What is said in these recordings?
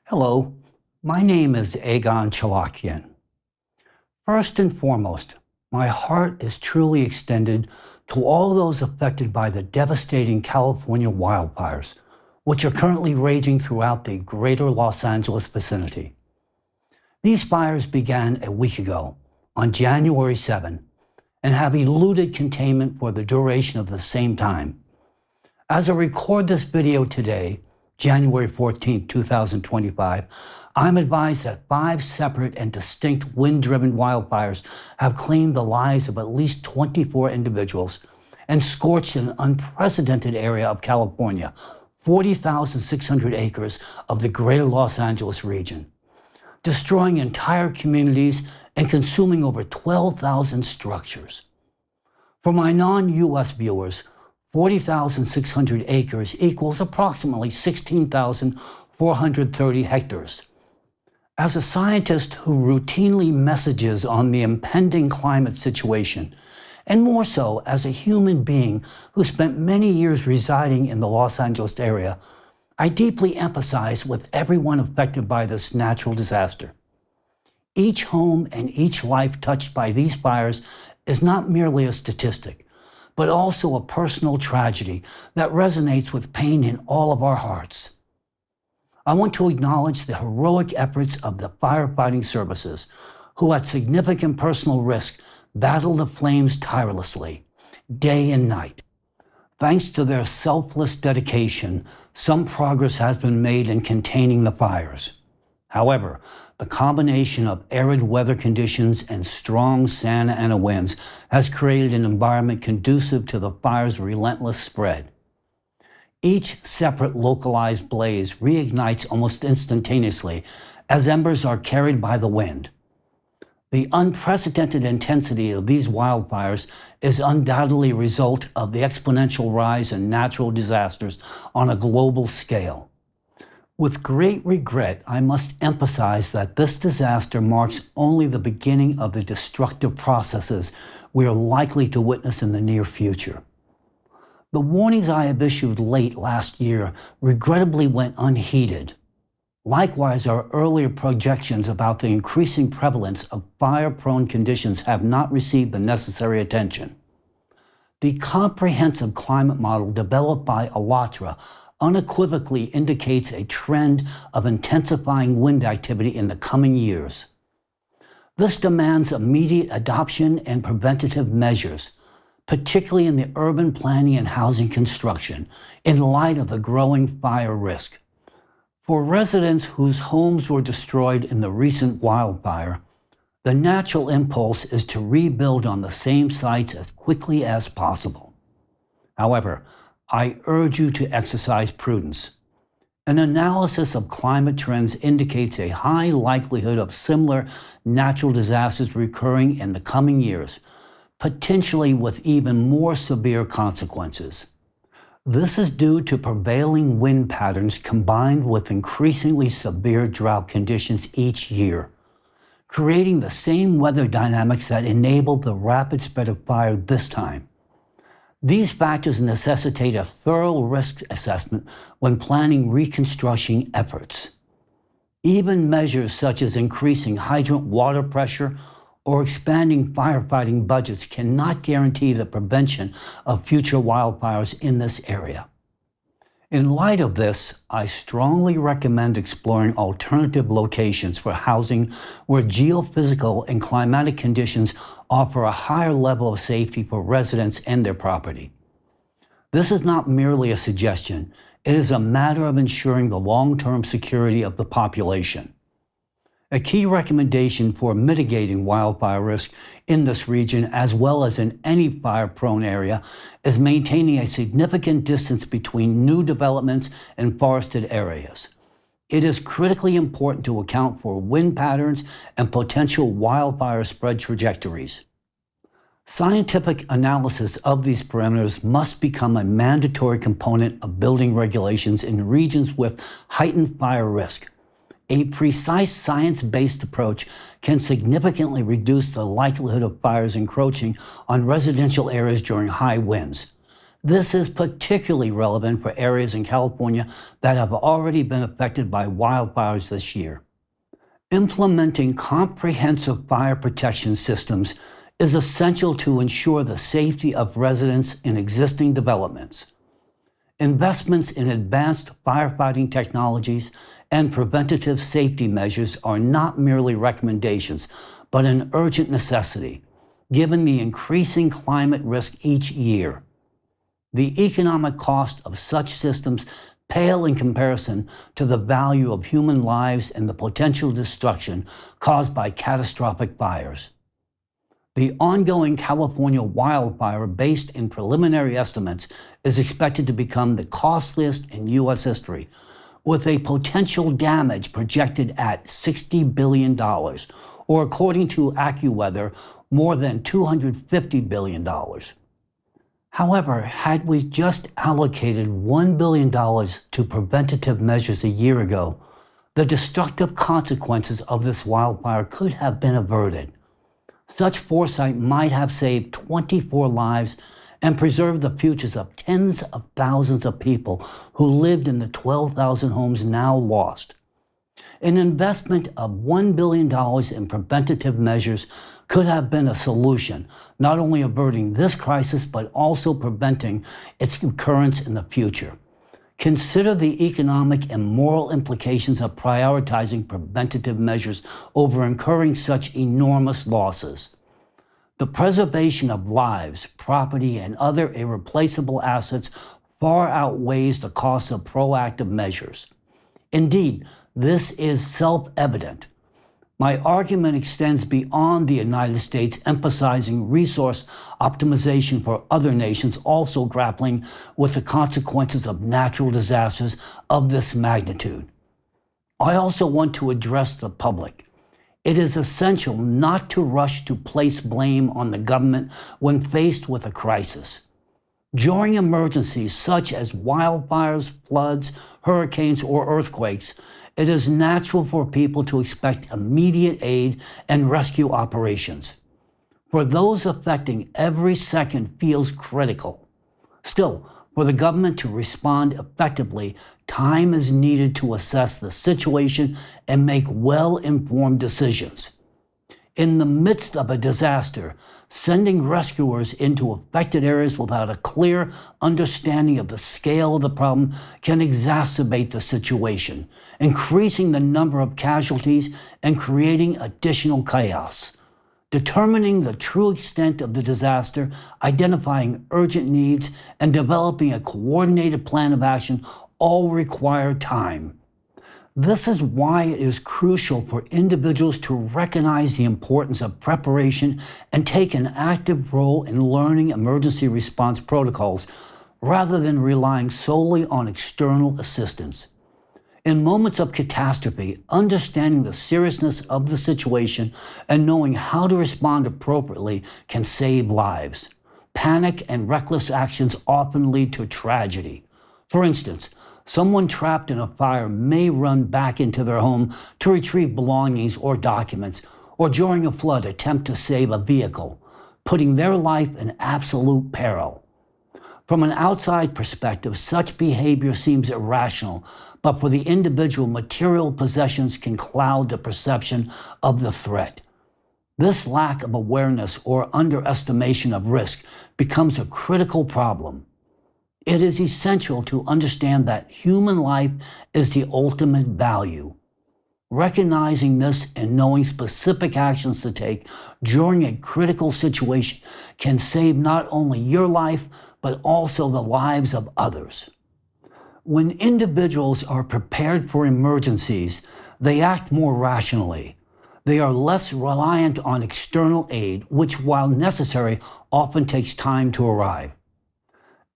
Hello, my name is Egon Cholakian. First and foremost, my heart is truly extended to all those affected by the devastating California wildfires, which are currently raging throughout the greater Los Angeles vicinity. These fires began a week ago, on January 7, and have eluded containment for the duration of the same time. As I record this video today, January 14, 2025, I'm advised that 5 separate and distinct wind-driven wildfires have claimed the lives of at least 24 individuals and scorched an unprecedented area of California, 40,600 acres of the greater Los Angeles region, destroying entire communities and consuming over 12,000 structures. For my non-U.S. viewers, 40,600 acres equals approximately 16,430 hectares. As a scientist who routinely messages on the impending climate situation, and more so as a human being who spent many years residing in the Los Angeles area, I deeply empathize with everyone affected by this natural disaster. Each home and each life touched by these fires is not merely a statistic, but also a personal tragedy that resonates with pain in all of our hearts. I want to acknowledge the heroic efforts of the firefighting services, who at significant personal risk battle the flames tirelessly, day and night. Thanks to their selfless dedication, some progress has been made in containing the fires. However, the combination of arid weather conditions and strong Santa Ana winds has created an environment conducive to the fire's relentless spread. Each separate localized blaze reignites almost instantaneously as embers are carried by the wind. The unprecedented intensity of these wildfires is undoubtedly a result of the exponential rise in natural disasters on a global scale. With great regret, I must emphasize that this disaster marks only the beginning of the destructive processes we are likely to witness in the near future. The warnings I have issued late last year regrettably went unheeded. Likewise, our earlier projections about the increasing prevalence of fire-prone conditions have not received the necessary attention. The comprehensive climate model developed by ALLATRA unequivocally indicates a trend of intensifying wind activity in the coming years. This demands immediate adoption and preventative measures, particularly in the urban planning and housing construction, in light of the growing fire risk. For residents whose homes were destroyed in the recent wildfire, the natural impulse is to rebuild on the same sites as quickly as possible. However, I urge you to exercise prudence. An analysis of climate trends indicates a high likelihood of similar natural disasters recurring in the coming years, potentially with even more severe consequences. This is due to prevailing wind patterns combined with increasingly severe drought conditions each year, creating the same weather dynamics that enabled the rapid spread of fire this time. These factors necessitate a thorough risk assessment when planning reconstruction efforts. Even measures such as increasing hydrant water pressure or expanding firefighting budgets cannot guarantee the prevention of future wildfires in this area. In light of this, I strongly recommend exploring alternative locations for housing where geophysical and climatic conditions offer a higher level of safety for residents and their property. This is not merely a suggestion, it is a matter of ensuring the long-term security of the population. A key recommendation for mitigating wildfire risk in this region, as well as in any fire-prone area, is maintaining a significant distance between new developments and forested areas. It is critically important to account for wind patterns and potential wildfire spread trajectories. Scientific analysis of these parameters must become a mandatory component of building regulations in regions with heightened fire risk. A precise science-based approach can significantly reduce the likelihood of fires encroaching on residential areas during high winds. This is particularly relevant for areas in California that have already been affected by wildfires this year. Implementing comprehensive fire protection systems is essential to ensure the safety of residents in existing developments. Investments in advanced firefighting technologies and preventative safety measures are not merely recommendations, but an urgent necessity, given the increasing climate risk each year. The economic cost of such systems pale in comparison to the value of human lives and the potential destruction caused by catastrophic fires. The ongoing California wildfire, based in preliminary estimates, is expected to become the costliest in U.S. history, with a potential damage projected at $60 billion, or according to AccuWeather, more than $250 billion. However, had we just allocated $1 billion to preventative measures a year ago, the destructive consequences of this wildfire could have been averted. Such foresight might have saved 24 lives and preserved the futures of tens of thousands of people who lived in the 12,000 homes now lost. An investment of $1 billion in preventative measures could have been a solution, not only averting this crisis, but also preventing its recurrence in the future. Consider the economic and moral implications of prioritizing preventative measures over incurring such enormous losses. The preservation of lives, property, and other irreplaceable assets far outweighs the cost of proactive measures. Indeed, this is self-evident. My argument extends beyond the United States, emphasizing resource optimization for other nations also grappling with the consequences of natural disasters of this magnitude. I also want to address the public. It is essential not to rush to place blame on the government when faced with a crisis. During emergencies such as wildfires, floods, hurricanes, or earthquakes, it is natural for people to expect immediate aid and rescue operations. For those affected, every second feels critical. Still, for the government to respond effectively, time is needed to assess the situation and make well-informed decisions. In the midst of a disaster, sending rescuers into affected areas without a clear understanding of the scale of the problem can exacerbate the situation, increasing the number of casualties and creating additional chaos. Determining the true extent of the disaster, identifying urgent needs, and developing a coordinated plan of action all require time. This is why it is crucial for individuals to recognize the importance of preparation and take an active role in learning emergency response protocols, rather than relying solely on external assistance. In moments of catastrophe, understanding the seriousness of the situation and knowing how to respond appropriately can save lives. Panic and reckless actions often lead to tragedy. For instance, someone trapped in a fire may run back into their home to retrieve belongings or documents, or during a flood attempt to save a vehicle, putting their life in absolute peril. From an outside perspective, such behavior seems irrational, but for the individual, material possessions can cloud the perception of the threat. This lack of awareness or underestimation of risk becomes a critical problem. It is essential to understand that human life is the ultimate value. Recognizing this and knowing specific actions to take during a critical situation can save not only your life, but also the lives of others. When individuals are prepared for emergencies, they act more rationally. They are less reliant on external aid, which, while necessary, often takes time to arrive.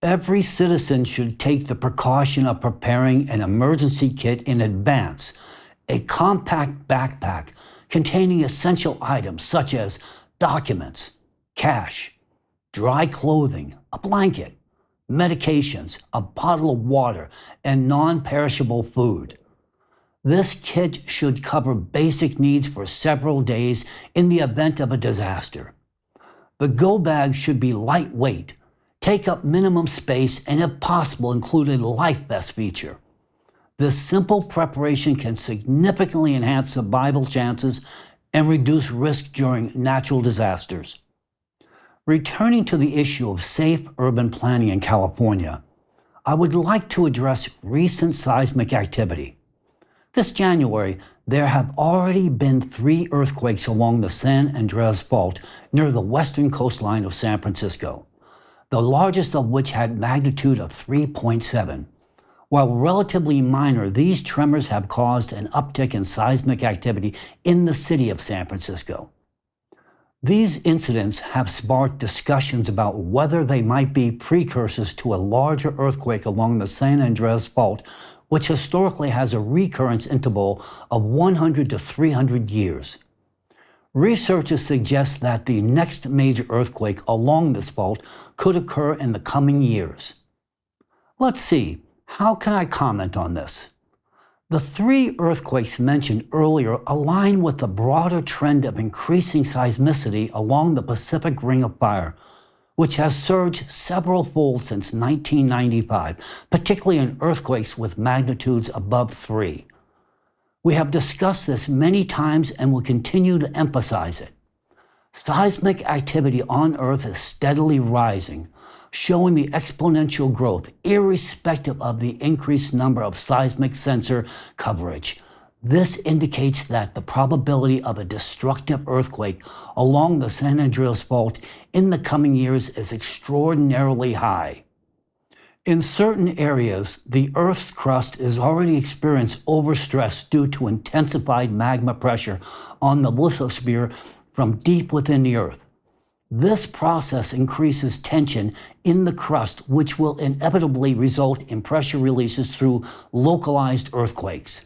Every citizen should take the precaution of preparing an emergency kit in advance, a compact backpack containing essential items such as documents, cash, dry clothing, a blanket, medications, a bottle of water, and non-perishable food. This kit should cover basic needs for several days in the event of a disaster. The go bag should be lightweight, take up minimum space, and if possible, include a life vest feature. This simple preparation can significantly enhance survival chances and reduce risk during natural disasters. Returning to the issue of safe urban planning in California, I would like to address recent seismic activity. This January, there have already been 3 earthquakes along the San Andreas Fault near the western coastline of San Francisco, the largest of which had magnitude of 3.7. While relatively minor, these tremors have caused an uptick in seismic activity in the city of San Francisco. These incidents have sparked discussions about whether they might be precursors to a larger earthquake along the San Andreas Fault, which historically has a recurrence interval of 100 to 300 years. Researchers suggest that the next major earthquake along this fault could occur in the coming years. Let's see. How can I comment on this? The 3 earthquakes mentioned earlier align with the broader trend of increasing seismicity along the Pacific Ring of Fire, which has surged several-fold since 1995, particularly in earthquakes with magnitudes above 3. We have discussed this many times and will continue to emphasize it. Seismic activity on Earth is steadily rising, showing the exponential growth irrespective of the increased number of seismic sensor coverage. This indicates that the probability of a destructive earthquake along the San Andreas Fault in the coming years is extraordinarily high. In certain areas, the Earth's crust is already experiencing overstress due to intensified magma pressure on the lithosphere from deep within the Earth. This process increases tension in the crust, which will inevitably result in pressure releases through localized earthquakes.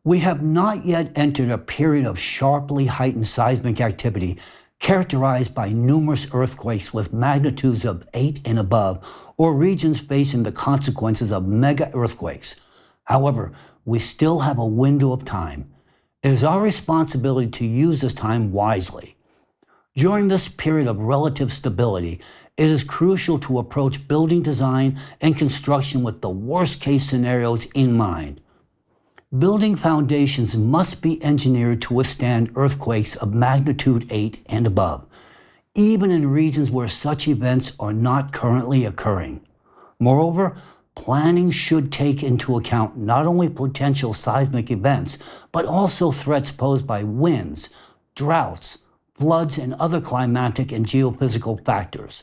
We have not yet entered a period of sharply heightened seismic activity characterized by numerous earthquakes with magnitudes of 8 and above, or regions facing the consequences of mega earthquakes. However, we still have a window of time. It is our responsibility to use this time wisely. During this period of relative stability, it is crucial to approach building design and construction with the worst-case scenarios in mind. Building foundations must be engineered to withstand earthquakes of magnitude 8 and above, even in regions where such events are not currently occurring. Moreover, planning should take into account not only potential seismic events, but also threats posed by winds, droughts, floods, and other climatic and geophysical factors,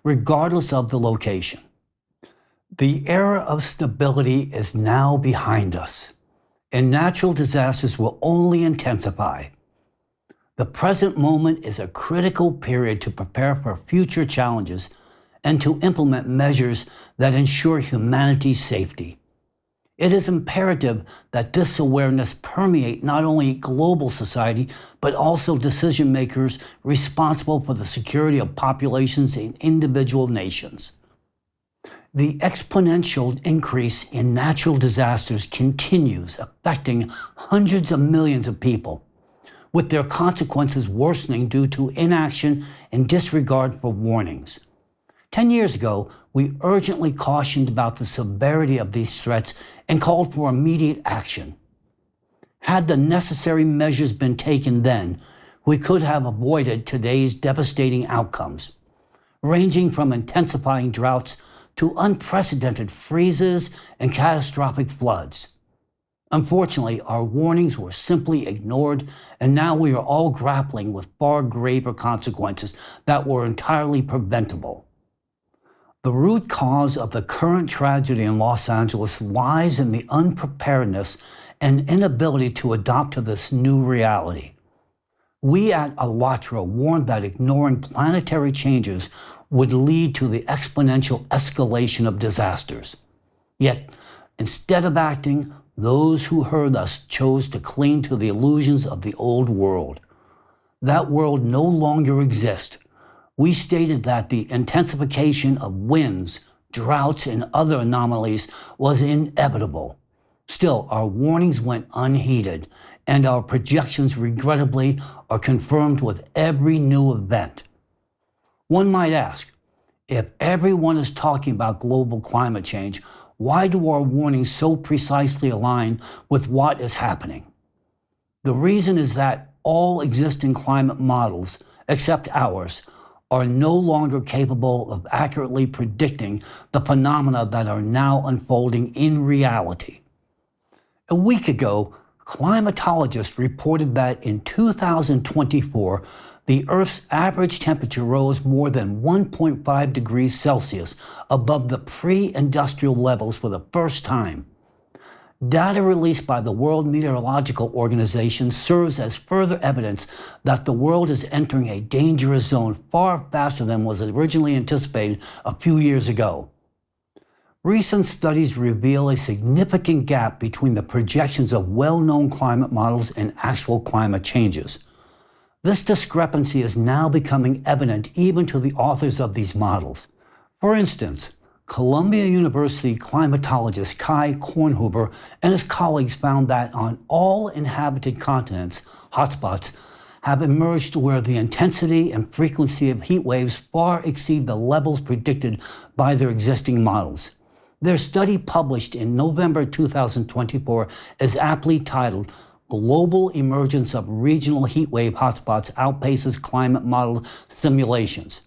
regardless of the location. The era of stability is now behind us, and natural disasters will only intensify. The present moment is a critical period to prepare for future challenges and to implement measures that ensure humanity's safety. It is imperative that this awareness permeate not only global society, but also decision makers responsible for the security of populations in individual nations. The exponential increase in natural disasters continues, affecting hundreds of millions of people, with their consequences worsening due to inaction and disregard for warnings. 10 years ago, we urgently cautioned about the severity of these threats and called for immediate action. Had the necessary measures been taken then, we could have avoided today's devastating outcomes, ranging from intensifying droughts to unprecedented freezes and catastrophic floods. Unfortunately, our warnings were simply ignored, and now we are all grappling with far graver consequences that were entirely preventable. The root cause of the current tragedy in Los Angeles lies in the unpreparedness and inability to adapt to this new reality. We at ALLATRA warned that ignoring planetary changes would lead to the exponential escalation of disasters. Yet, instead of acting, those who heard us chose to cling to the illusions of the old world. That world no longer exists. We stated that the intensification of winds, droughts, and other anomalies was inevitable. Still, our warnings went unheeded, and our projections, regrettably, are confirmed with every new event. One might ask, If everyone is talking about global climate change, why do our warnings so precisely align with what is happening? The reason is that all existing climate models, except ours, are no longer capable of accurately predicting the phenomena that are now unfolding in reality. A week ago, climatologists reported that in 2024, the Earth's average temperature rose more than 1.5 degrees Celsius above the pre-industrial levels for the first time. Data released by the World Meteorological Organization serves as further evidence that the world is entering a dangerous zone far faster than was originally anticipated a few years ago. Recent studies reveal a significant gap between the projections of well-known climate models and actual climate changes. This discrepancy is now becoming evident even to the authors of these models. For instance, Columbia University climatologist Kai Kornhuber and his colleagues found that on all inhabited continents, hotspots have emerged where the intensity and frequency of heat waves far exceed the levels predicted by their existing models. Their study, published in November 2024, is aptly titled "Global Emergence of Regional Heatwave Hotspots Outpaces Climate Model Simulations."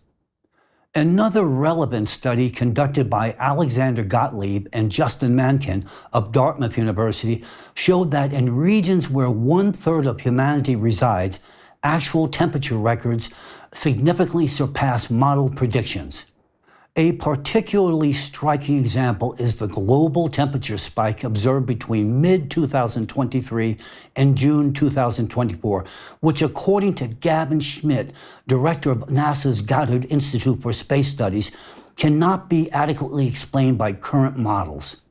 Another relevant study conducted by Alexander Gottlieb and Justin Mankin of Dartmouth University showed that in regions where 1/3 of humanity resides, actual temperature records significantly surpass model predictions. A particularly striking example is the global temperature spike observed between mid-2023 and June 2024, which, according to Gavin Schmidt, director of NASA's Goddard Institute for Space Studies, cannot be adequately explained by current models.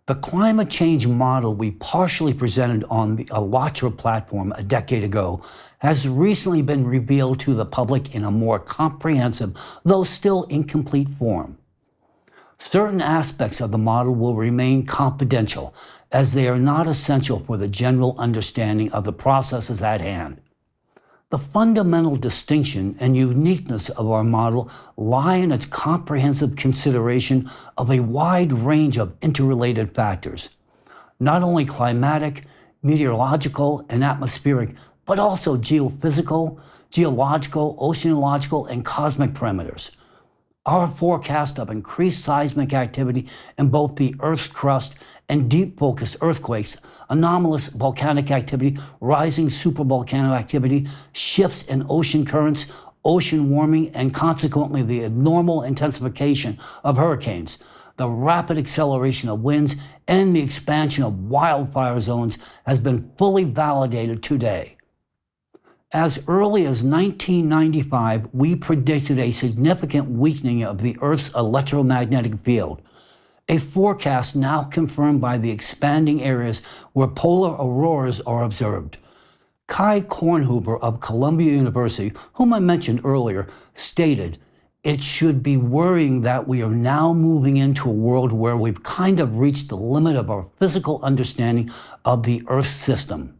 The climate change model we partially presented on the ALLATRA platform a decade ago has recently been revealed to the public in a more comprehensive, though still incomplete form. Certain aspects of the model will remain confidential, as they are not essential for the general understanding of the processes at hand. The fundamental distinction and uniqueness of our model lie in its comprehensive consideration of a wide range of interrelated factors, not only climatic, meteorological, and atmospheric, but also geophysical, geological, oceanological, and cosmic parameters. Our forecast of increased seismic activity in both the Earth's crust and deep focus earthquakes, anomalous volcanic activity, rising supervolcano activity, shifts in ocean currents, ocean warming, and consequently the abnormal intensification of hurricanes, the rapid acceleration of winds, and the expansion of wildfire zones has been fully validated today. As early as 1995, we predicted a significant weakening of the Earth's electromagnetic field, a forecast now confirmed by the expanding areas where polar auroras are observed. Kai Kornhuber of Columbia University, whom I mentioned earlier, stated, "It should be worrying that we are now moving into a world where we've kind of reached the limit of our physical understanding of the Earth system."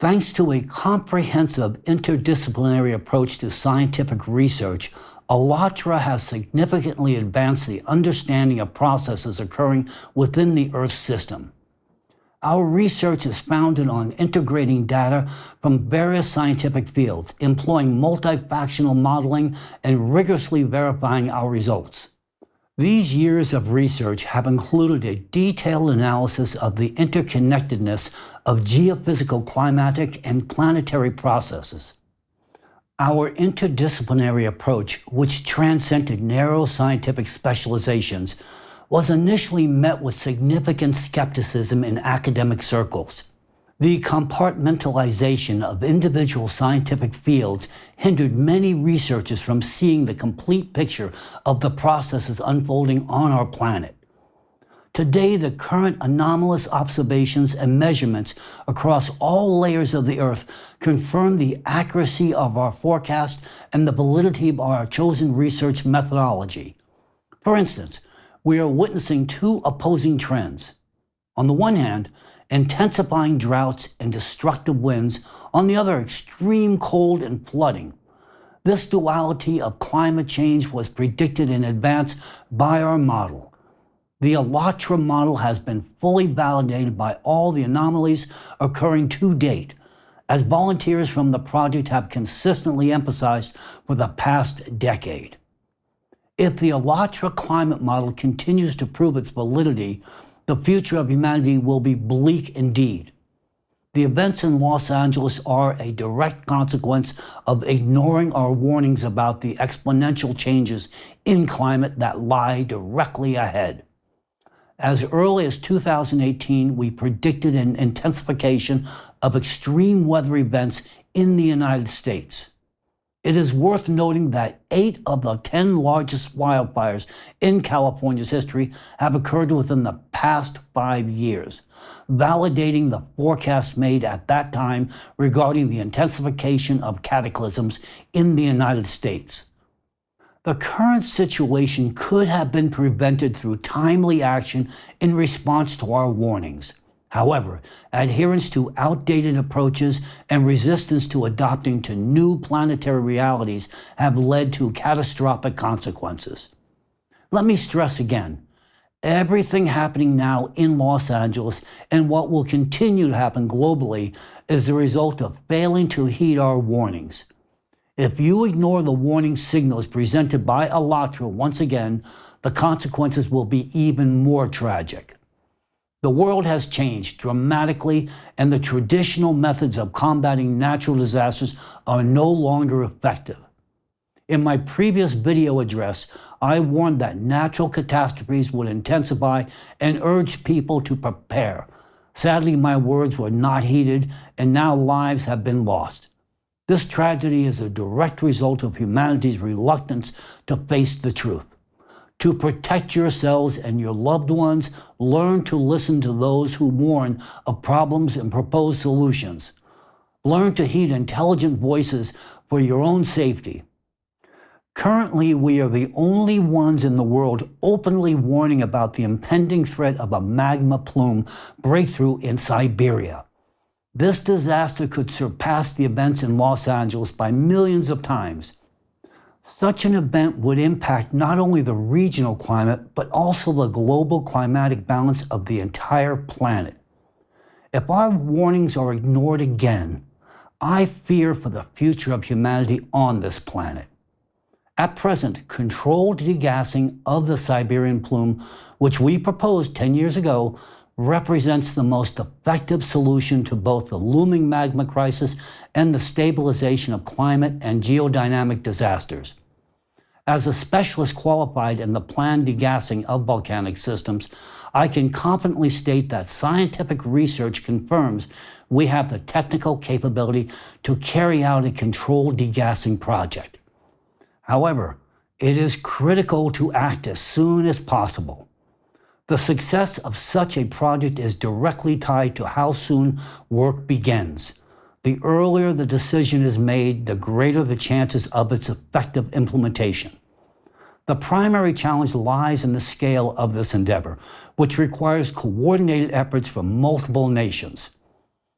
Thanks to a comprehensive interdisciplinary approach to scientific research, ALLATRA has significantly advanced the understanding of processes occurring within the Earth system. Our research is founded on integrating data from various scientific fields, employing multifactional modeling, and rigorously verifying our results. These years of research have included a detailed analysis of the interconnectedness of geophysical, climatic, and planetary processes. Our interdisciplinary approach, which transcended narrow scientific specializations, was initially met with significant skepticism in academic circles. The compartmentalization of individual scientific fields hindered many researchers from seeing the complete picture of the processes unfolding on our planet. Today, the current anomalous observations and measurements across all layers of the Earth confirm the accuracy of our forecast and the validity of our chosen research methodology. For instance, we are witnessing two opposing trends. On the one hand, intensifying droughts and destructive winds. On the other, extreme cold and flooding. This duality of climate change was predicted in advance by our model. The ALLATRA model has been fully validated by all the anomalies occurring to date, as volunteers from the project have consistently emphasized for the past decade. If the ALLATRA climate model continues to prove its validity, the future of humanity will be bleak indeed. The events in Los Angeles are a direct consequence of ignoring our warnings about the exponential changes in climate that lie directly ahead. As early as 2018, we predicted an intensification of extreme weather events in the United States. It is worth noting that 8 of the 10 largest wildfires in California's history have occurred within the past 5 years, validating the forecasts made at that time regarding the intensification of cataclysms in the United States. The current situation could have been prevented through timely action in response to our warnings. However, adherence to outdated approaches and resistance to adopting to new planetary realities have led to catastrophic consequences. Let me stress again, everything happening now in Los Angeles and what will continue to happen globally is the result of failing to heed our warnings. If you ignore the warning signals presented by ALLATRA once again, the consequences will be even more tragic. The world has changed dramatically, and the traditional methods of combating natural disasters are no longer effective. In my previous video address, I warned that natural catastrophes would intensify and urged people to prepare. Sadly, my words were not heeded, and now lives have been lost. This tragedy is a direct result of humanity's reluctance to face the truth. To protect yourselves and your loved ones, learn to listen to those who warn of problems and propose solutions. Learn to heed intelligent voices for your own safety. Currently, we are the only ones in the world openly warning about the impending threat of a magma plume breakthrough in Siberia. This disaster could surpass the events in Los Angeles by millions of times. Such an event would impact not only the regional climate, but also the global climatic balance of the entire planet. If our warnings are ignored again, I fear for the future of humanity on this planet. At present, controlled degassing of the Siberian plume, which we proposed 10 years ago, represents the most effective solution to both the looming magma crisis and the stabilization of climate and geodynamic disasters. As a specialist qualified in the planned degassing of volcanic systems, I can confidently state that scientific research confirms we have the technical capability to carry out a controlled degassing project. However, it is critical to act as soon as possible. The success of such a project is directly tied to how soon work begins. The earlier the decision is made, the greater the chances of its effective implementation. The primary challenge lies in the scale of this endeavor, which requires coordinated efforts from multiple nations.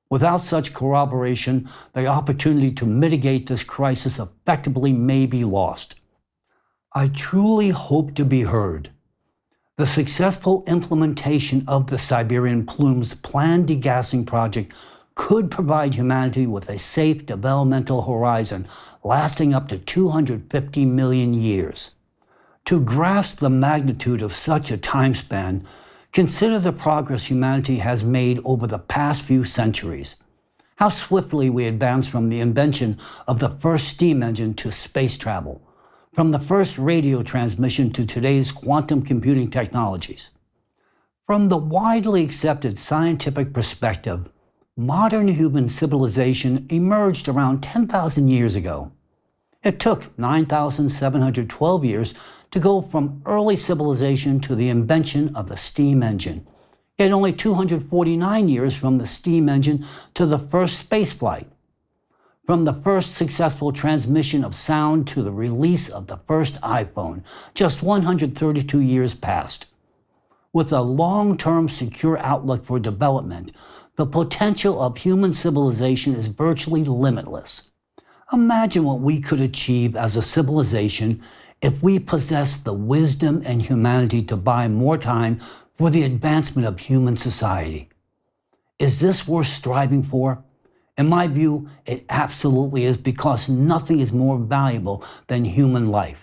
Without such corroboration, the opportunity to mitigate this crisis effectively may be lost. I truly hope to be heard. The successful implementation of the Siberian plume's planned degassing project could provide humanity with a safe developmental horizon lasting up to 250 million years. To grasp the magnitude of such a time span, consider the progress humanity has made over the past few centuries. How swiftly we advanced from the invention of the first steam engine to space travel, from the first radio transmission to today's quantum computing technologies. From the widely accepted scientific perspective, modern human civilization emerged around 10,000 years ago. It took 9,712 years to go from early civilization to the invention of the steam engine, yet only 249 years from the steam engine to the first spaceflight. From the first successful transmission of sound to the release of the first iPhone, just 132 years passed. With a long-term secure outlook for development, the potential of human civilization is virtually limitless. Imagine what we could achieve as a civilization if we possessed the wisdom and humanity to buy more time for the advancement of human society. Is this worth striving for? In my view, it absolutely is, because nothing is more valuable than human life.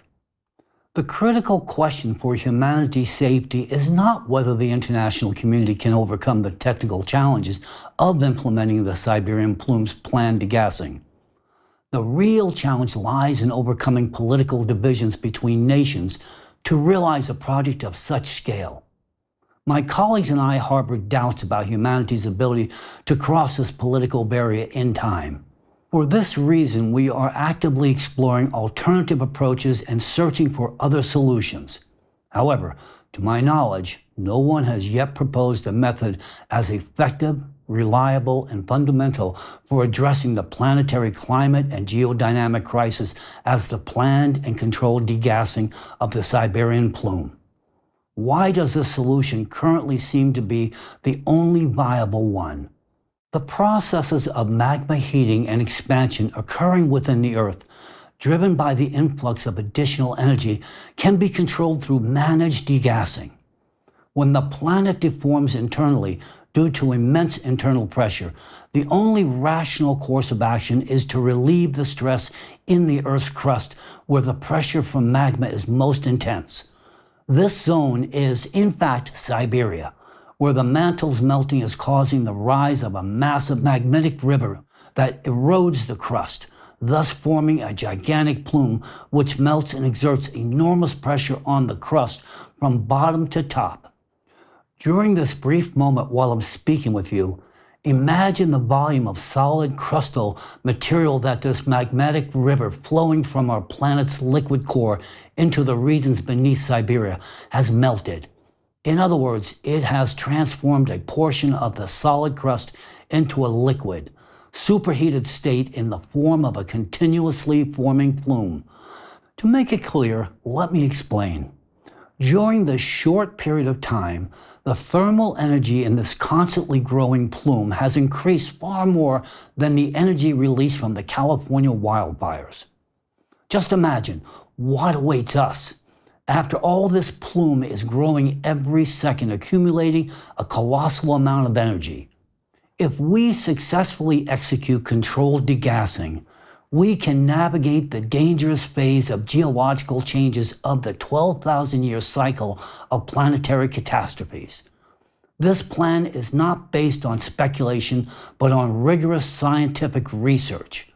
The critical question for humanity's safety is not whether the international community can overcome the technical challenges of implementing the Siberian plume's planned degassing. The real challenge lies in overcoming political divisions between nations to realize a project of such scale. My colleagues and I harbor doubts about humanity's ability to cross this political barrier in time. For this reason, we are actively exploring alternative approaches and searching for other solutions. However, to my knowledge, no one has yet proposed a method as effective, reliable, and fundamental for addressing the planetary climate and geodynamic crisis as the planned and controlled degassing of the Siberian plume. Why does this solution currently seem to be the only viable one? The processes of magma heating and expansion occurring within the Earth, driven by the influx of additional energy, can be controlled through managed degassing. When the planet deforms internally due to immense internal pressure, the only rational course of action is to relieve the stress in the Earth's crust, where the pressure from magma is most intense. This zone is, in fact, Siberia, where the mantle's melting is causing the rise of a massive magmatic river that erodes the crust, thus forming a gigantic plume which melts and exerts enormous pressure on the crust from bottom to top. During this brief moment while I'm speaking with you, imagine the volume of solid crustal material that this magmatic river flowing from our planet's liquid core into the regions beneath Siberia has melted. In other words, it has transformed a portion of the solid crust into a liquid, superheated state in the form of a continuously forming plume. To make it clear, let me explain. During this short period of time, the thermal energy in this constantly growing plume has increased far more than the energy released from the California wildfires. Just imagine what awaits us. After all, this plume is growing every second, accumulating a colossal amount of energy. If we successfully execute controlled degassing, we can navigate the dangerous phase of geological changes of the 12,000-year cycle of planetary catastrophes. This plan is not based on speculation, but on rigorous scientific research.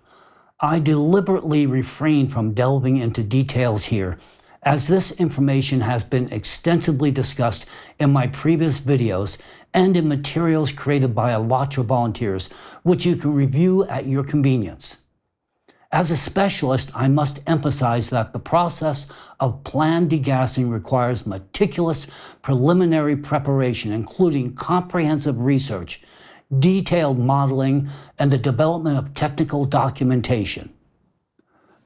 I deliberately refrain from delving into details here, as this information has been extensively discussed in my previous videos and in materials created by ALLATRA volunteers, which you can review at your convenience. As a specialist, I must emphasize that the process of planned degassing requires meticulous preliminary preparation, including comprehensive research, detailed modeling, and the development of technical documentation.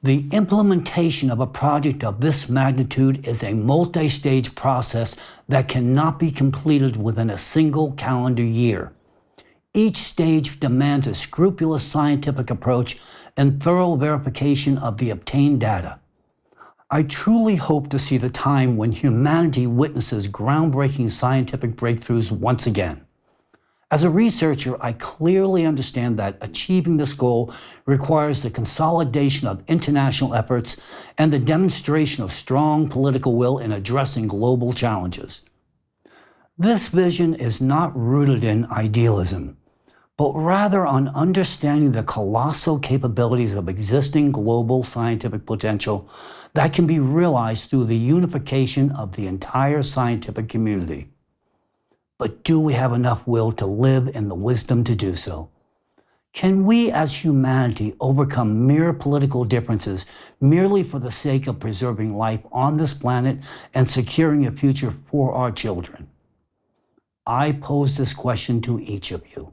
The implementation of a project of this magnitude is a multi-stage process that cannot be completed within a single calendar year. Each stage demands a scrupulous scientific approach and thorough verification of the obtained data. I truly hope to see the time when humanity witnesses groundbreaking scientific breakthroughs once again. As a researcher, I clearly understand that achieving this goal requires the consolidation of international efforts and the demonstration of strong political will in addressing global challenges. This vision is not rooted in idealism, but rather on understanding the colossal capabilities of existing global scientific potential that can be realized through the unification of the entire scientific community. But do we have enough will to live in the wisdom to do so? Can we as humanity overcome mere political differences merely for the sake of preserving life on this planet and securing a future for our children? I pose this question to each of you.